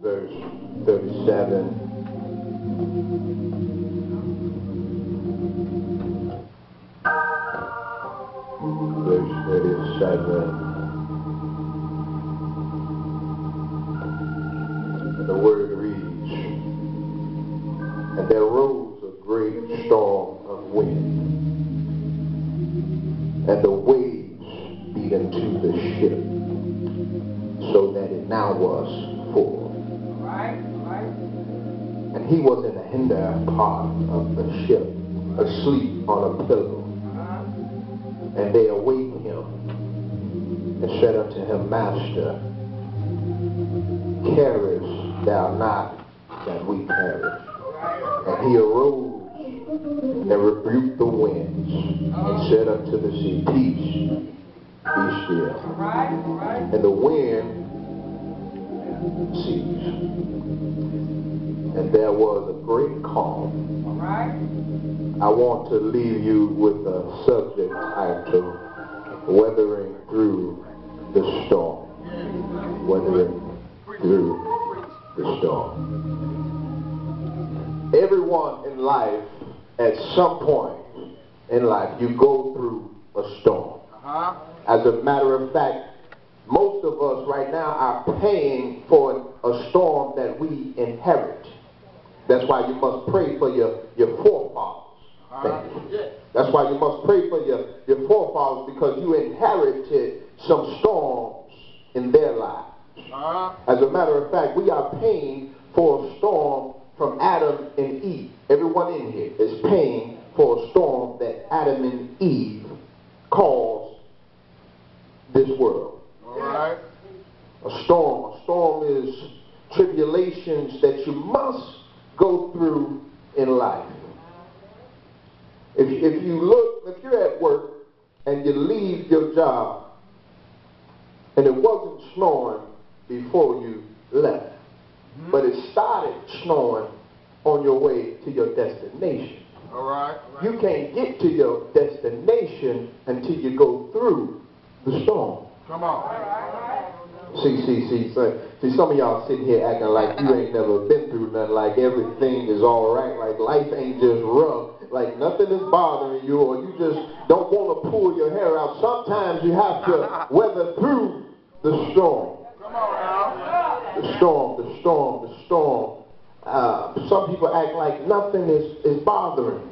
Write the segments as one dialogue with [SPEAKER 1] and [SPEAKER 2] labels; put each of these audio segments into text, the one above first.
[SPEAKER 1] verse 37. Verse 37. The word reads, "And there rose a great storm of wind, and the waves beat into the ship, so that it now was full. And he was in the hinder part of the ship, asleep on a pillow. And they awake him, and said unto him, Master, carest thou not that we perish? And he arose and rebuked the winds, and said unto the sea, Peace, be still. And the wind ceased, and there was a great calm." I want to leave you with a subject title, Weathering Through the Storm. Weathering through the storm. Everyone in life, at some point in life, you go through a storm. As a matter of fact, most of us right now are paying for a storm that we inherit. That's why you must pray for your forefathers. That's why you must pray for your forefathers, because you inherited some storms in their lives. As a matter of fact, we are paying for a storm from Adam and Eve. Everyone in here is paying for a storm that Adam and Eve caused this world. A storm is tribulations that you must go through in life. If you're at work and you leave your job and it wasn't snowing before you left, but it started snowing on your way to your destination. You can't get to your destination until you go through the storm.
[SPEAKER 2] Come on.
[SPEAKER 1] See, some of y'all sitting here acting like you ain't never been through nothing, like everything is all right, like life ain't just rough, like nothing is bothering you, or you just don't want to pull your hair out. Sometimes you have to weather through the storm.
[SPEAKER 2] Come on now.
[SPEAKER 1] The storm. Some people act like nothing is bothering.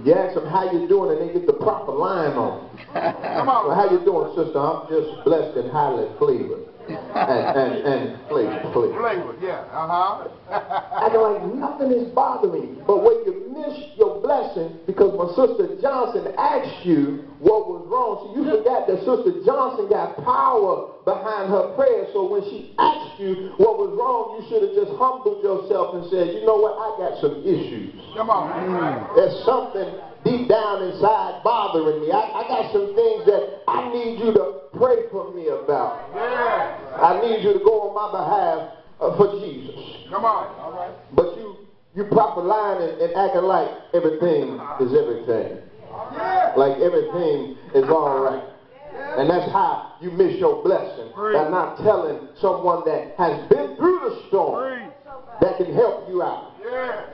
[SPEAKER 1] You ask them how you doing, and they get the proper line on.
[SPEAKER 2] Come on.
[SPEAKER 1] Well, how you doing, sister? I'm just blessed and highly flavored. And flavored.
[SPEAKER 2] Yeah.
[SPEAKER 1] Acting like nothing is bothering you. But when you miss your blessing, because when Sister Johnson asked you what was wrong, so you forgot that Sister Johnson got power behind her prayer. So when she asked you what was wrong, you should have just humbled yourself and said, you know what, I got some issues.
[SPEAKER 2] Come on.
[SPEAKER 1] There's something deep down inside bothering me. I got some things that I need you to pray for me about.
[SPEAKER 2] Yeah.
[SPEAKER 1] I need you to go on my behalf for Jesus.
[SPEAKER 2] Come on. All right.
[SPEAKER 1] But you proper lying and acting like everything is everything.
[SPEAKER 2] Yeah.
[SPEAKER 1] Like everything is all right. And that's how you miss your blessing. By not telling someone that has been through the storm that can help you out.
[SPEAKER 2] Yeah.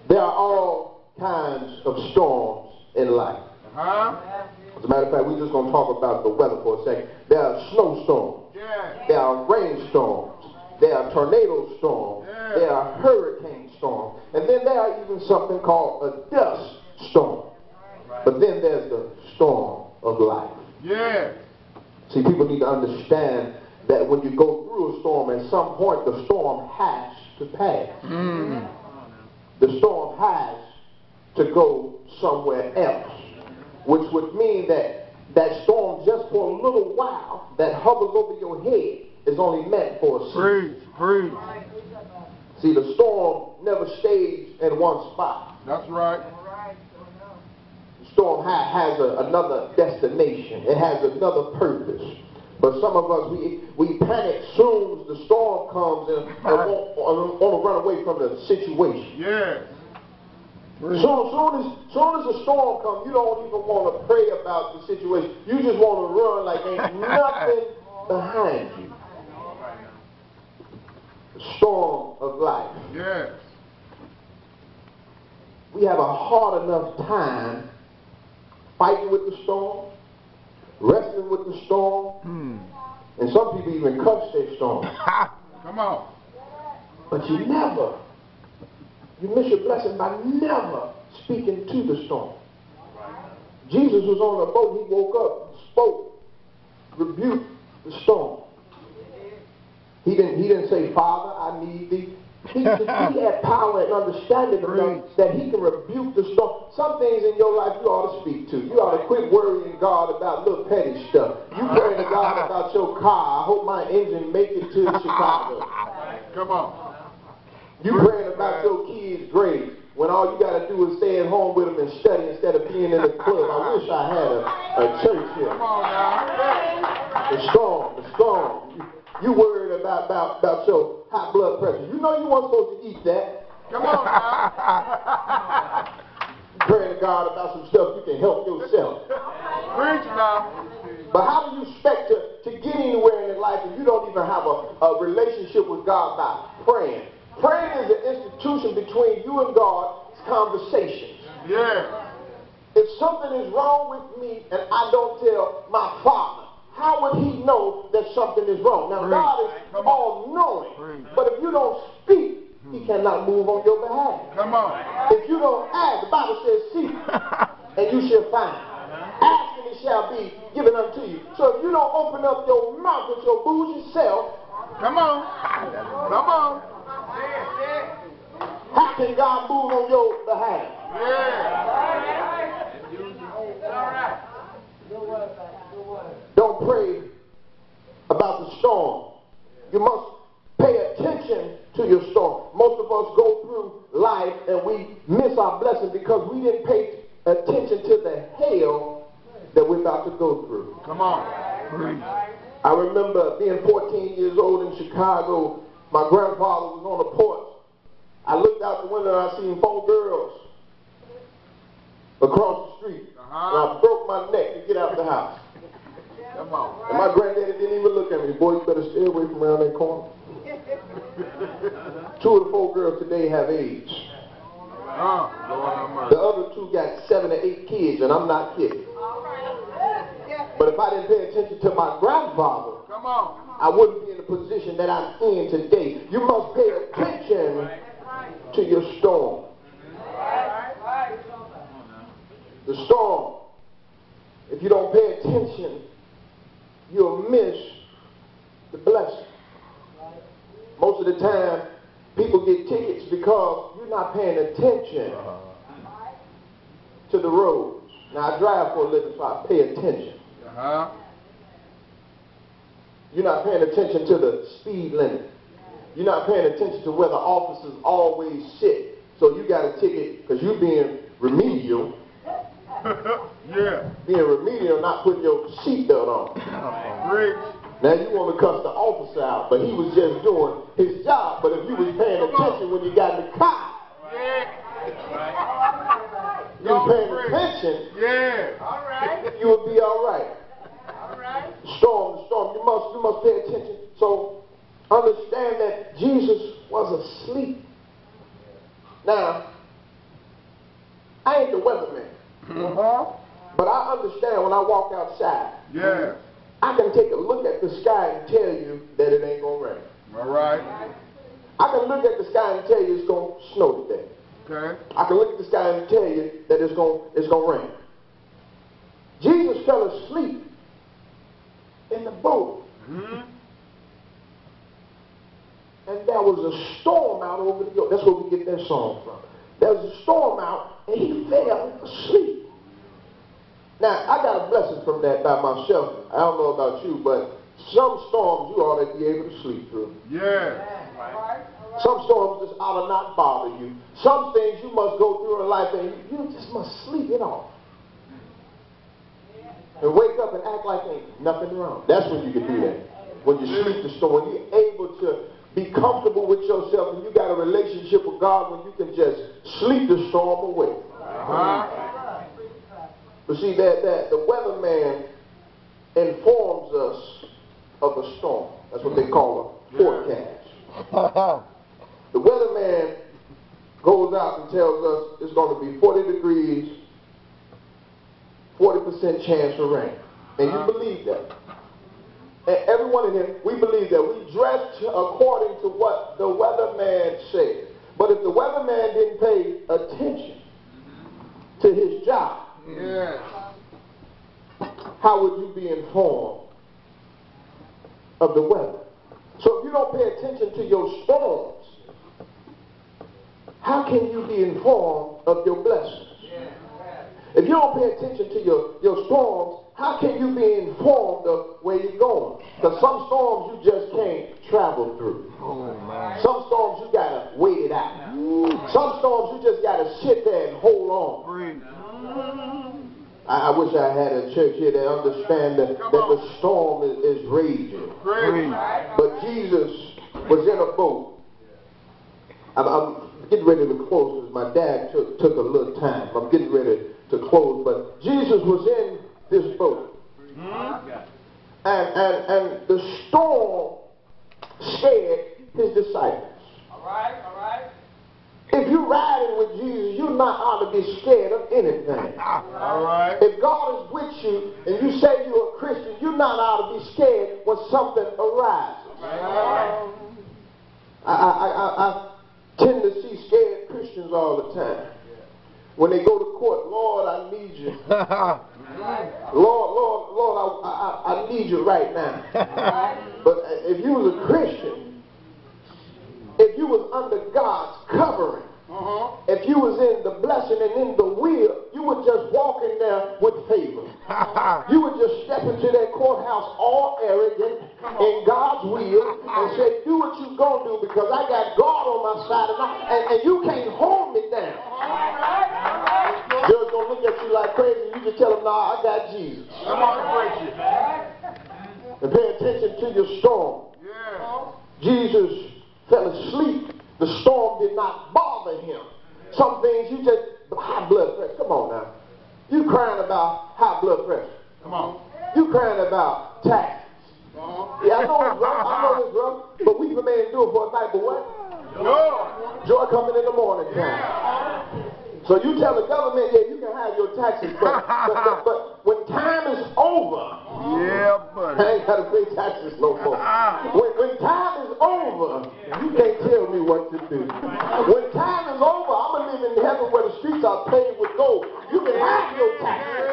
[SPEAKER 1] There are all kinds of storms in life. As a matter of fact, we're just going to talk about the weather for a second. There are snowstorms.
[SPEAKER 2] Yeah.
[SPEAKER 1] There are rainstorms. There are tornado storms.
[SPEAKER 2] Yeah.
[SPEAKER 1] There are hurricane storms. And then there are even something called a dust storm. But then there's the storm of life.
[SPEAKER 2] Yeah.
[SPEAKER 1] See, people need to understand that when you go through a storm, at some point the storm has to pass. The storm has to go somewhere else, which would mean that that storm, just for a little while, that hovers over your head, is only meant for a season.
[SPEAKER 2] Breathe.
[SPEAKER 1] See, the storm never stays in one spot.
[SPEAKER 2] That's right.
[SPEAKER 1] The storm has another destination. It has another purpose. But some of us, we panic soon as the storm comes and want to run away from the situation.
[SPEAKER 2] Yeah.
[SPEAKER 1] Soon as the storm comes, you don't even want to pray about the situation. You just want to run like ain't nothing behind you. storm of life.
[SPEAKER 2] Yes.
[SPEAKER 1] We have a hard enough time fighting with the storm, wrestling with the storm, and some people even cuss their storm.
[SPEAKER 2] Come on.
[SPEAKER 1] But you miss your blessing by never speaking to the storm. Jesus was on a boat. He woke up, spoke, rebuked the storm. He didn't say, Father, I need thee. He had power and understanding enough that he can rebuke the storm. Some things in your life you ought to speak to. You ought to quit worrying God about little petty stuff. You praying to God about your car. I hope my engine make it to Chicago.
[SPEAKER 2] Come on.
[SPEAKER 1] You praying about your kids' grades when all you got to do is stay at home with them and study instead of being in the club. I wish I had a church here.
[SPEAKER 2] Come on now.
[SPEAKER 1] The storm. You worried about your high blood pressure. You know you weren't supposed to eat that.
[SPEAKER 2] Come on now.
[SPEAKER 1] Praying to God about some stuff you can help yourself.
[SPEAKER 2] Preach now.
[SPEAKER 1] But how do you expect to get anywhere in life if you don't even have a relationship with God by praying? Praying is an institution between you and God. It's conversations.
[SPEAKER 2] Yeah.
[SPEAKER 1] If something is wrong with me and I don't tell my Father, how would he know that something is wrong? Now, God is all-knowing. But if you don't speak, he cannot move on your behalf.
[SPEAKER 2] Come on.
[SPEAKER 1] If you don't ask, the Bible says, seek, and you shall find. Ask, and it shall be given unto you. So if you don't open up your mouth with your bougie self,
[SPEAKER 2] come on. Come on.
[SPEAKER 1] how can God move on your behalf?
[SPEAKER 2] Yeah.
[SPEAKER 1] Don't pray about the storm. You must pay attention to your storm. Most of us go through life and we miss our blessing because we didn't pay attention to the hell that we're about to go through.
[SPEAKER 2] Come on.
[SPEAKER 1] I remember being 14 years old in Chicago. My grandfather was on the porch. I looked out the window and I seen 4 girls across the street. And I broke my neck to get out the house.
[SPEAKER 2] Come on.
[SPEAKER 1] And my granddaddy didn't even look at me. Boy, you better stay away from around that corner. 2 of the 4 girls today have AIDS. The other 2 got 7 or 8 kids, and I'm not kidding. But if I didn't pay attention to my grandfather,
[SPEAKER 2] Come on.
[SPEAKER 1] I wouldn't be in the position that I'm in today. You must pay attention to your storm. The storm. If you don't pay attention, you'll miss the blessing. Most of the time, people get tickets because you're not paying attention to the roads. Now, I drive for a living, so I pay attention. You're not paying attention to the speed limit. You're not paying attention to where the officers always sit. So you got a ticket because you're being remedial.
[SPEAKER 2] Yeah.
[SPEAKER 1] Being remedial, not putting your seatbelt on.
[SPEAKER 2] Preach.
[SPEAKER 1] Now you want to cuss the officer out, but he was just doing his job. But if you was paying attention when you got in the car, you was paying attention, you would be all right. The storm. You must pay attention. So understand that Jesus was asleep. Now, I ain't the weatherman. But I understand when I walk outside.
[SPEAKER 2] Yeah.
[SPEAKER 1] I can take a look at the sky and tell you that it ain't going to rain.
[SPEAKER 2] All right.
[SPEAKER 1] I can look at the sky and tell you it's going to snow today.
[SPEAKER 2] Okay.
[SPEAKER 1] I can look at the sky and tell you that it's going to rain. Jesus fell asleep in the boat. And there was a storm out over the York. That's where we get that song from. There was a storm out and he fell asleep. Now, I got a blessing from that by myself. I don't know about you, but some storms you ought to be able to sleep through.
[SPEAKER 2] Yeah.
[SPEAKER 1] Some storms just ought to not bother you. Some things you must go through in life and you just must sleep it off. And wake up and act like ain't nothing wrong. That's when you can do that. When you sleep the storm, when you're able to be comfortable with yourself and you got a relationship with God when you can just sleep the storm away. But see, that the weatherman informs us of a storm. That's what they call a forecast. The weatherman goes out and tells us it's going to be 40 degrees, 40% chance of rain. And you believe that. And everyone in here, we believe that. We dressed according to what the weatherman said. But if the weatherman didn't pay attention to his job, how would you be informed of the weather? So if you don't pay attention to your storms, how can you be informed of your blessings? If you don't pay attention to your storms, how can you be informed of where you're going? Because some storms you just can't travel through. Some storms you gotta wait it out. Some storms you just gotta sit there and hold on. I wish I had a church here that understand that the storm is raging. But Jesus was in a boat. I'm getting ready to close because my dad took a little time. I'm getting ready to close, but Jesus was in this boat. And the storm scared his disciples. All right. If you're riding with Jesus, you're not ought to be scared of anything. All right. If God is with you and you say you're a Christian, you're not ought to be scared when something arises. I tend to see scared Christians all the time. When they go to court, Lord, I need you. Lord, I need you right now. But if you was a Christian, if you was under God's covering, if you was in the blessing and in the will, you would just walk in there with favor. You would just step into that courthouse all arrogant in God's will and say, do what you're going to do because I got God on my side and you can't hold me down. Judge don't look at you like crazy. You just tell them, nah, I got Jesus. And pay attention to your storm. Jesus fell asleep. The storm did not bother him. Some things you just, high blood pressure. Come on now. You crying about high blood pressure. Come on. You crying about taxes. Yeah, I know it's rough. But we can man do it for a night, but what? Joy coming in the morning time. So you tell the government, yeah, you can have your taxes, but when time is over, I ain't got to pay taxes no more. When time is over, you can't tell me what to do. When time is over, I'm going to live in heaven where the streets are paved with gold. You can have your taxes.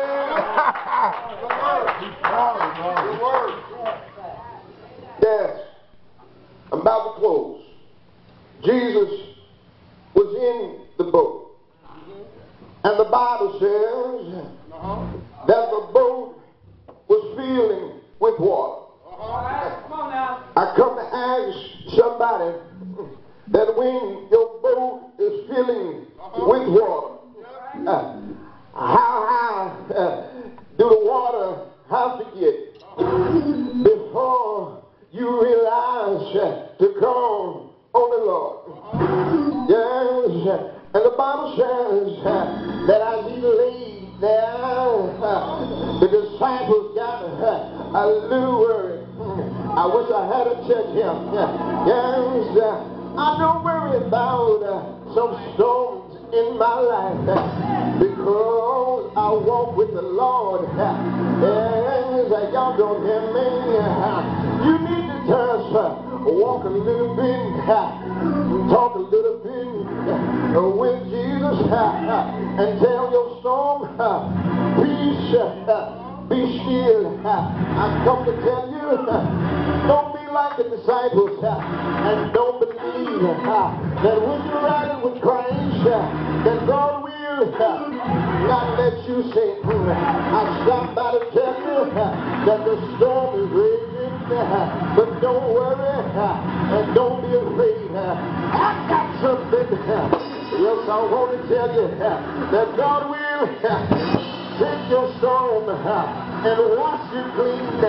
[SPEAKER 1] Yes, I'm about to close. Jesus was in the boat. And the Bible says that the boat was filling with water. I come to ask somebody that when your boat is filling with water, how high do the water have to get before you realize to call on the Lord? Yes. And the Bible says that as he laid there, the disciples got a little worried. I wish I had a church here. Yes, I don't worry about some storms in my life because I walk with the Lord. Yes, y'all don't hear me. You need to just walk a little bit, talk a little bit with Jesus and tell your storm, peace, be still. I've come to tell you, don't be like the disciples and don't believe that when you're riding with Christ, that God will not let you sink. I stopped by to tell you that the storm is raging, but don't worry and don't be afraid. I got something. Yes, I want to tell you that God will take your storm and wash you clean.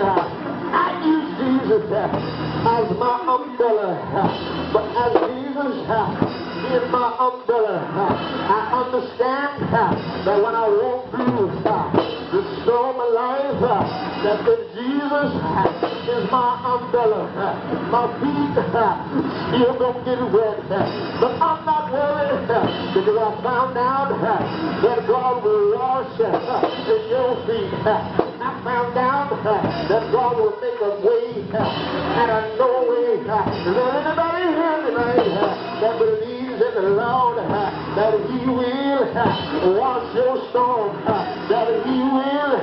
[SPEAKER 1] I use Jesus as my umbrella, but as Jesus is my umbrella, I understand that when I walk through the storm of life, that the Jesus is my umbrella. My feet still don't get wet. But I'm not worried because I found out that God will wash your feet. I found out that God will make a way out of no way. Is there anybody here tonight that believes in the Lord, that He will wash your storm, that He will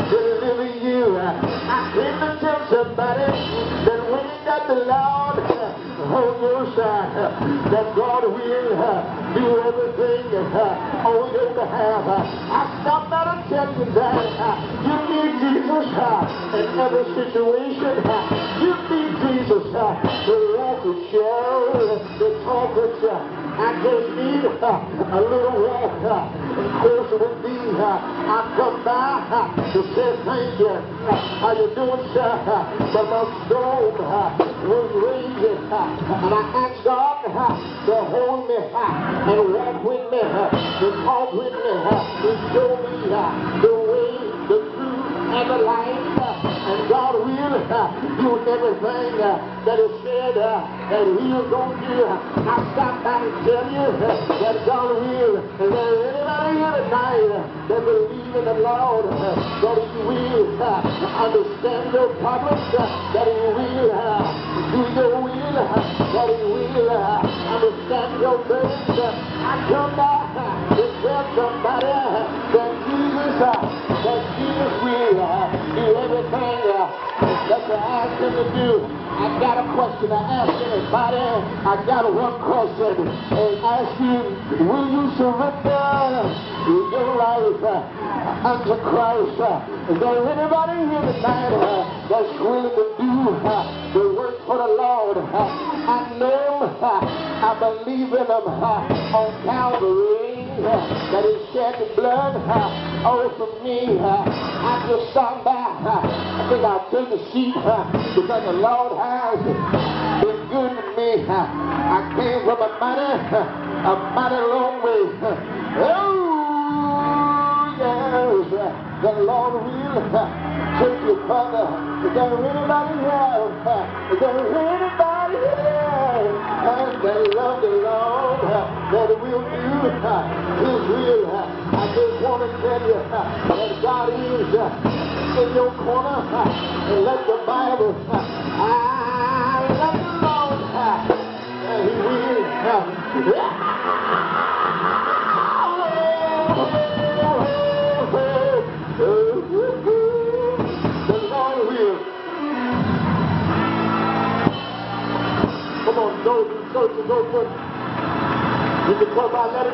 [SPEAKER 1] deliver you? I came to tell somebody that when you got the Lord on your side, that God will do everything on your behalf. I stopped by to tell you that you need Jesus in every situation. You need Jesus to walk with you, to talk with you. I just need a little walk closer with thee. I come by to say thank you. How you doing, sir? But my soul was raging, and I asked God to hold me and walk with me, to talk with me, to show me the way, the truth, and the life. And God will do everything that is said that He is going to do. I stopped by to tell you that God will. Is there anybody here tonight that believes in the Lord, that He will understand your problems, that He will do your will, that He will understand your burdens? I come back to tell somebody that Jesus will do everything that you ask Him to do. I got a question to ask anybody. I got one question and ask you, will you surrender your life unto Christ? Is there anybody here tonight that's willing to do the work for the Lord? I know, I believe in Him on Calvary, that He shed the blood all for me. I just stopped by. I think I'll take a seat because the Lord has been good to me. I came from a mighty long way. Oh, yes, the Lord will take you further. Is there anybody here? Is there anybody here that love the Lord, that will do His will? I just want to tell you that God is in your corner, and let the Bible, I love the Lord, and He will. The Lord will. Come on, go to the church and go put. You can come by, let it.